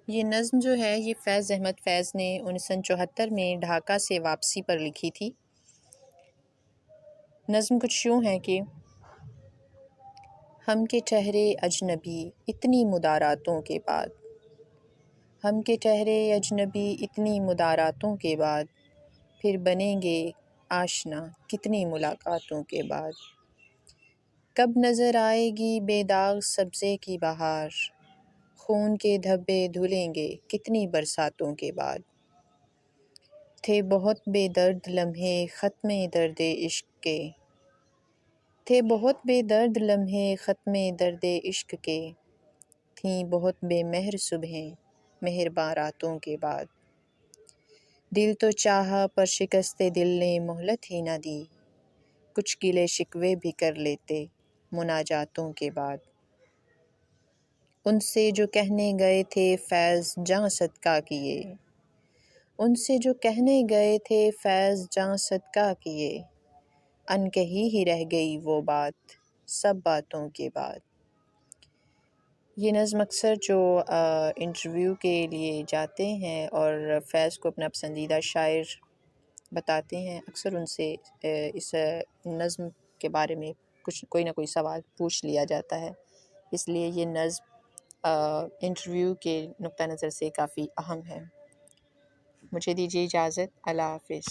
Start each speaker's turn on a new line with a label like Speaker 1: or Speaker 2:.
Speaker 1: یہ نظم جو ہے یہ فیض احمد فیض نے 1974 میں ڈھاکہ سے واپسی پر لکھی تھی۔ نظم کچھ یوں ہے کہ ہم کے ٹھہرے اجنبی اتنی مداراتوں کے بعد، ہم کے ٹھہرے اجنبی اتنی مداراتوں کے بعد، پھر بنیں گے آشنا کتنی ملاقاتوں کے بعد۔ کب نظر آئے گی بے داغ سبزے کی بہار، خون کے دھبے دھلیں گے کتنی برساتوں کے بعد۔ تھے بہت بے درد لمحے ختم درد عشق کے، تھے بہت بے درد لمحے ختم درد عشق کے، تھیں بہت بے مہر صبحیں مہرباں راتوں کے بعد۔ دل تو چاہا پر شکست دل نے مہلت ہی نہ دی، کچھ گلے شکوے بھی کر لیتے مناجاتوں کے بعد۔ ان سے جو کہنے گئے تھے فیض جاں صدقہ کیے، ان سے جو کہنے گئے تھے فیض جاں صدقہ کیے، انکہی ہی رہ گئی وہ بات سب باتوں کے بعد۔ یہ نظم اکثر جو انٹرویو کے لیے جاتے ہیں اور فیض کو اپنا پسندیدہ شاعر بتاتے ہیں، اکثر ان سے اس نظم کے بارے میں کوئی نہ کوئی سوال پوچھ لیا جاتا ہے، اس لیے یہ نظم انٹرویو کے نقطہ نظر سے کافی اہم ہے۔ مجھے دیجیے اجازت، اللہ حافظ۔